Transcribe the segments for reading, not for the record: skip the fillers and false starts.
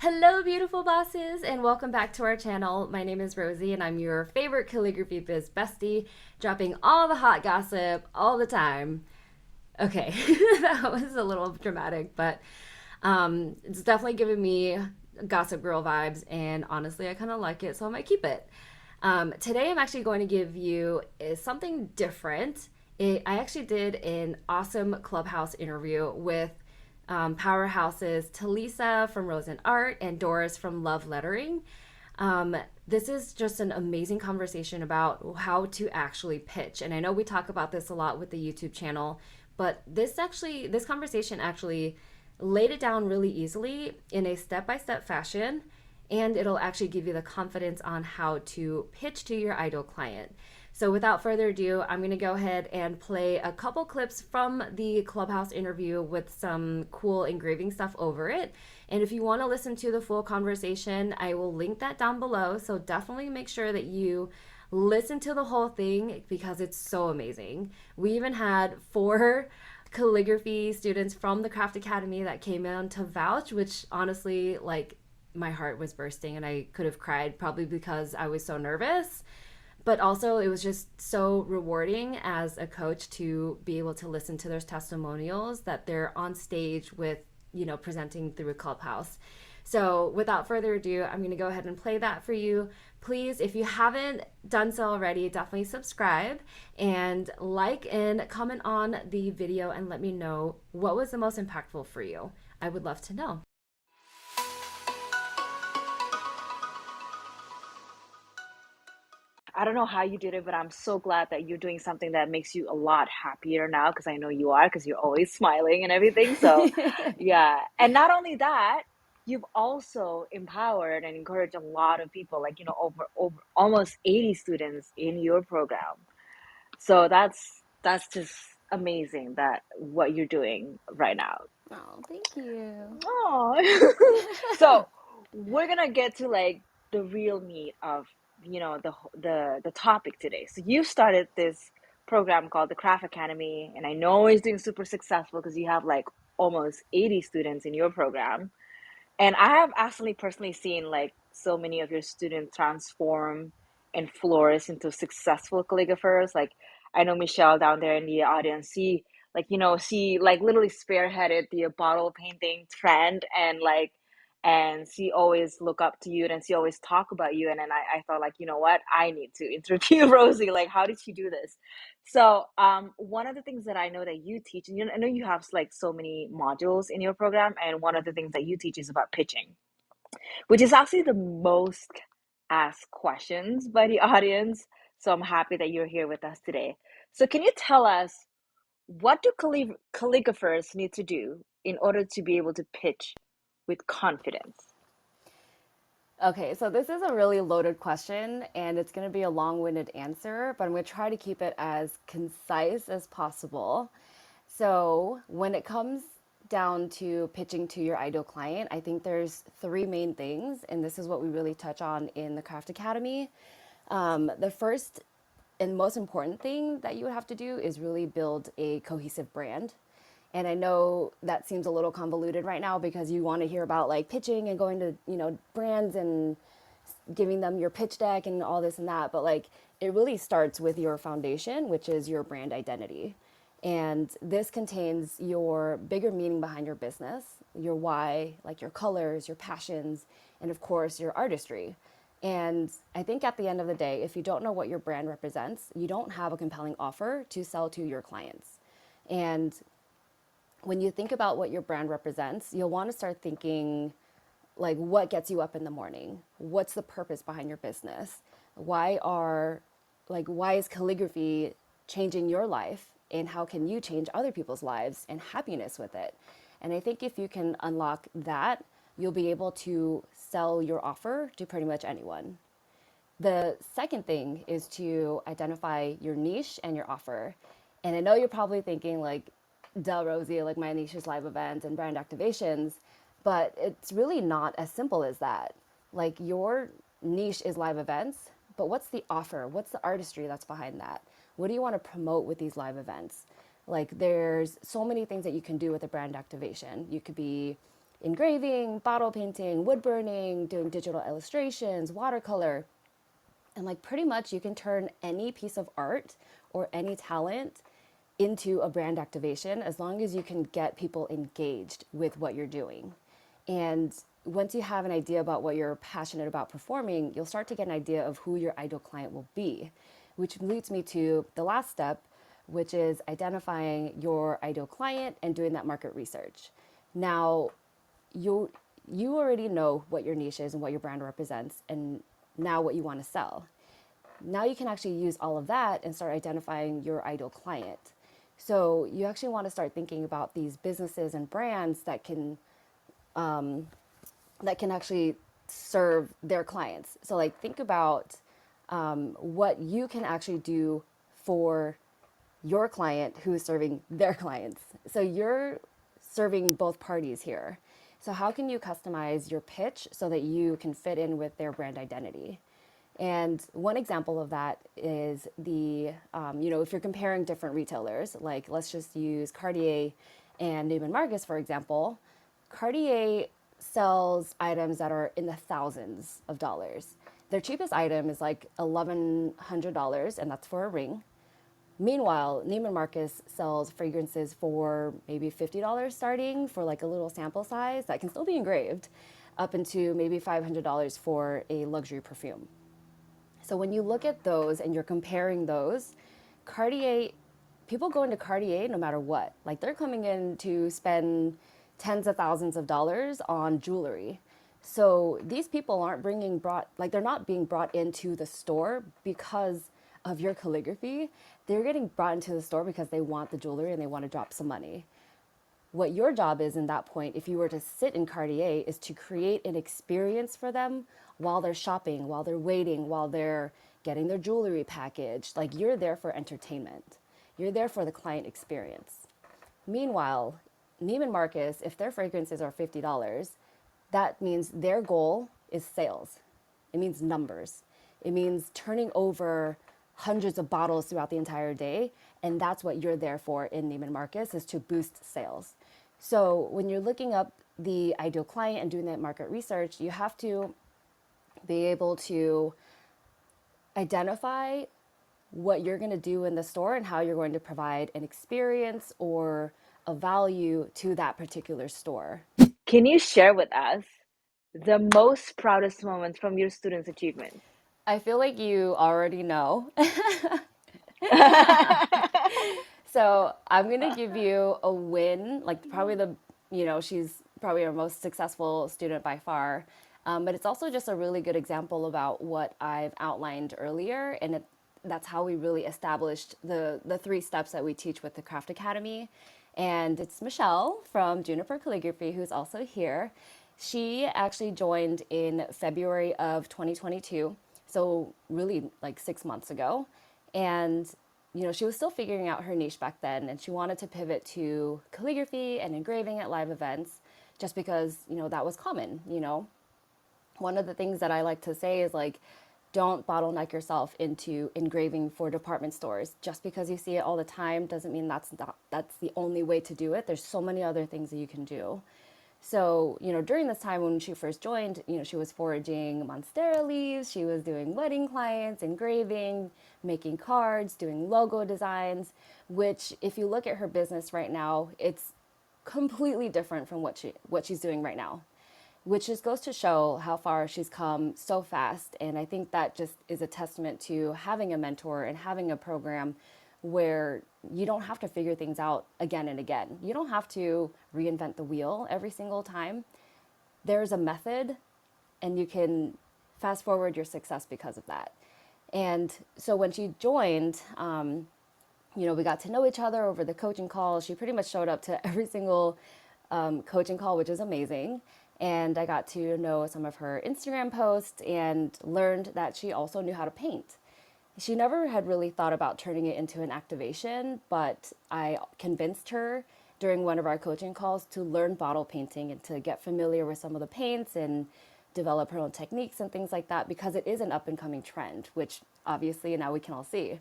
Hello, beautiful bosses, and welcome back to our channel. My name is Rosie, and I'm your favorite calligraphy biz bestie, dropping all the hot gossip all the time. Okay, that was a little dramatic, but it's definitely giving me Gossip Girl vibes, and honestly, I kind of like it, so I might keep it. Today, I'm actually going to give you something different. I actually did an awesome Clubhouse interview with powerhouses Telisa from Roessein Art and Doris from Love Lettering. This is just an amazing conversation about how to actually pitch. And I know we talk about this a lot with the YouTube channel, but this conversation actually laid it down really easily in a step-by-step fashion, and it'll actually give you the confidence on how to pitch to your ideal client. So without further ado, I'm going to go ahead and play a couple clips from the Clubhouse interview with some cool engraving stuff over it. And if you want to listen to the full conversation, I will link that down below. So definitely make sure that you listen to the whole thing because it's so amazing. We even had 4 calligraphy students from the Craft Academy that came in to vouch, which honestly, like, my heart was bursting and I could have cried probably because I was so nervous. But also, it was just so rewarding as a coach to be able to listen to those testimonials that they're on stage with, presenting through a Clubhouse. So without further ado, I'm going to go ahead and play that for you. Please, if you haven't done so already, definitely subscribe and like and comment on the video and let me know what was the most impactful for you. I would love to know. I don't know how you did it, but I'm so glad that you're doing something that makes you a lot happier now because I know you are because you're always smiling and everything. So, yeah. And not only that, you've also empowered and encouraged a lot of people, like, over almost 80 students in your program. So that's just amazing that what you're doing right now. Oh, thank you. Oh, so we're gonna get to like the real meat of the topic today. So you started this program called the Craft Academy, and I know it's doing super successful because you have like almost 80 students in your program. And I have actually personally seen like so many of your students transform and flourish into successful calligraphers. Like I know Michelle down there in the audience, she like literally spearheaded the bottle painting trend and she always look up to you and she always talk about you. And then I thought like, you know what, I need to interview Rosie. Like, how did she do this? So one of the things that I know that you teach, and I know you have like so many modules in your program, and one of the things that you teach is about pitching, which is actually the most asked questions by the audience. So I'm happy that you're here with us today. So can you tell us what do calligraphers need to do in order to be able to pitch with confidence? Okay, so this is a really loaded question and it's going to be a long winded answer, but I'm going to try to keep it as concise as possible. So, when it comes down to pitching to your ideal client, I think there's 3 main things, and this is what we really touch on in the Craft Academy. The first and most important thing that you would have to do is really build a cohesive brand. And I know that seems a little convoluted right now because you want to hear about like pitching and going to, brands and giving them your pitch deck and all this and that. But like it really starts with your foundation, which is your brand identity. And this contains your bigger meaning behind your business, your why, like your colors, your passions, and of course, your artistry. And I think at the end of the day, if you don't know what your brand represents, you don't have a compelling offer to sell to your clients. And when you think about what your brand represents, you'll want to start thinking like what gets you up in the morning? What's the purpose behind your business? Why are why is calligraphy changing your life and how can you change other people's lives and happiness with it? And I think if you can unlock that, you'll be able to sell your offer to pretty much anyone. The second thing is to identify your niche and your offer. And I know you're probably thinking like, duh, Rosie, like my niche is live events and brand activations, but it's really not as simple as that. Like your niche is live events, but what's the offer? What's the artistry that's behind that? What do you want to promote with these live events? Like there's so many things that you can do with a brand activation. You could be engraving, bottle painting, wood burning, doing digital illustrations, watercolor. And like pretty much you can turn any piece of art or any talent into a brand activation as long as you can get people engaged with what you're doing. And once you have an idea about what you're passionate about performing, you'll start to get an idea of who your ideal client will be, which leads me to the last step, which is identifying your ideal client and doing that market research. Now, you already know what your niche is and what your brand represents and now what you want to sell. Now you can actually use all of that and start identifying your ideal client. So you actually want to start thinking about these businesses and brands that can actually serve their clients. So like think about what you can actually do for your client who is serving their clients. So you're serving both parties here. So how can you customize your pitch so that you can fit in with their brand identity? And one example of that is if you're comparing different retailers, like let's just use Cartier and Neiman Marcus, for example. Cartier sells items that are in the thousands of dollars. Their cheapest item is like $1,100, and that's for a ring. Meanwhile, Neiman Marcus sells fragrances for maybe $50 starting for like a little sample size that can still be engraved, up into maybe $500 for a luxury perfume. So when you look at those and you're comparing those, Cartier, people go into Cartier no matter what. Like they're coming in to spend tens of thousands of dollars on jewelry. So these people they're not being brought into the store because of your calligraphy. They're getting brought into the store because they want the jewelry and they want to drop some money. What your job is in that point, if you were to sit in Cartier, is to create an experience for them while they're shopping, while they're waiting, while they're getting their jewelry packaged. Like you're there for entertainment. You're there for the client experience. Meanwhile, Neiman Marcus, if their fragrances are $50, that means their goal is sales. It means numbers. It means turning over hundreds of bottles throughout the entire day. And that's what you're there for in Neiman Marcus, is to boost sales. So when you're looking up the ideal client and doing that market research, you have to be able to identify what you're going to do in the store and how you're going to provide an experience or a value to that particular store. Can you share with us the most proudest moments from your students' achievements? I feel like you already know. So I'm going to give you a win, like probably she's probably our most successful student by far. But it's also just a really good example about what I've outlined earlier. And that's how we really established the three steps that we teach with the Craft Academy. And it's Michelle from Juniper Calligraphy, who's also here. She actually joined in February of 2022, so really like 6 months ago. And she was still figuring out her niche back then, and she wanted to pivot to calligraphy and engraving at live events just because, that was common. One of the things that I like to say is like, don't bottleneck yourself into engraving for department stores. Just because you see it all the time doesn't mean that's the only way to do it. There's so many other things that you can do. So, during this time when she first joined, she was foraging monstera leaves, she was doing wedding clients, engraving, making cards, doing logo designs, which if you look at her business right now, it's completely different from what she's doing right now, which just goes to show how far she's come so fast. And I think that just is a testament to having a mentor and having a program where you don't have to figure things out again and again. You don't have to reinvent the wheel every single time. There's a method, and you can fast forward your success because of that. And so when she joined, we got to know each other over the coaching calls. She pretty much showed up to every single coaching call, which is amazing. And I got to know some of her Instagram posts and learned that she also knew how to paint. She never had really thought about turning it into an activation, but I convinced her during one of our coaching calls to learn bottle painting and to get familiar with some of the paints and develop her own techniques and things like that, because it is an up and coming trend, which obviously now we can all see.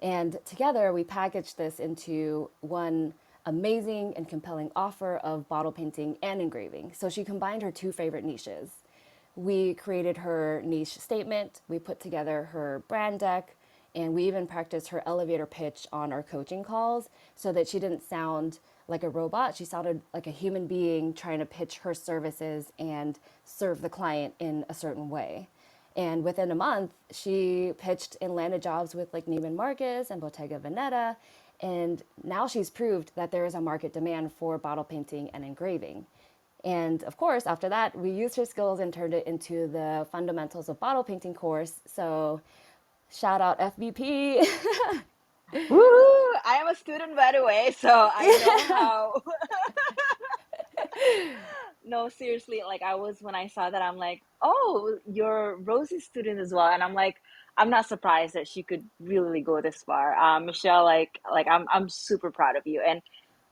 And together we packaged this into one amazing and compelling offer of bottle painting and engraving. So she combined her two favorite niches. We created her niche statement, we put together her brand deck, and we even practiced her elevator pitch on our coaching calls so that she didn't sound like a robot. She sounded like a human being trying to pitch her services and serve the client in a certain way. And within a month, she pitched and landed jobs with like Neiman Marcus and Bottega Veneta. And now she's proved that there is a market demand for bottle painting and engraving. And of course, after that, we used her skills and turned it into the fundamentals of bottle painting course. So shout out FBP. Woohoo! I am a student, by the way, so I know how. No, seriously, like I was when I saw that, I'm like, oh, you're Rosie's student as well, and I'm like, I'm not surprised that she could really go this far. Michelle, like I'm super proud of you, and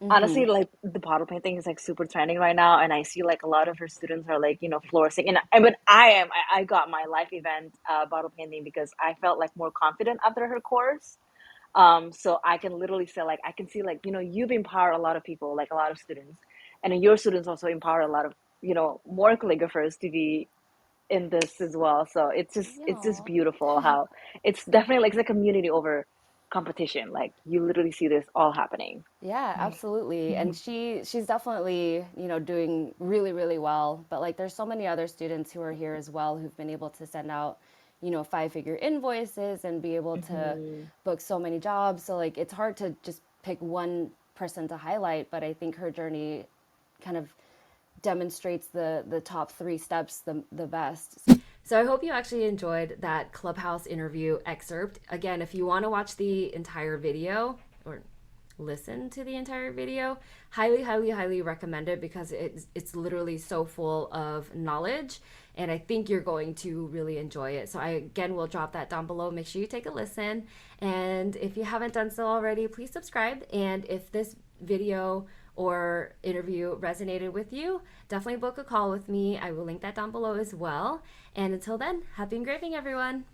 honestly, like the bottle painting is like super trending right now, and I see like a lot of her students are like, flourishing. And but I got my life event bottle painting because I felt like more confident after her course. So I can literally say like I can see like you've empowered a lot of people, like a lot of students, and then your students also empower a lot of more calligraphers to be in this as well. So it's just Aw. beautiful how it's definitely like it's a community over competition. Like you literally see this all happening. Yeah, absolutely. And she's definitely, doing really, really well. But like there's so many other students who are here as well who've been able to send out, five-figure invoices and be able to Hmm. book so many jobs. So like it's hard to just pick one person to highlight, but I think her journey kind of demonstrates the top three steps the best. So I hope you actually enjoyed that Clubhouse interview excerpt. Again, if you want to watch the entire video or listen to the entire video, highly, highly, highly recommend it because it's literally so full of knowledge, and I think you're going to really enjoy it. So I again will drop that down below. Make sure you take a listen, and if you haven't done so already, please subscribe. And if this video or interview resonated with you, definitely book a call with me. I will link that down below as well. And until then, happy engraving, everyone.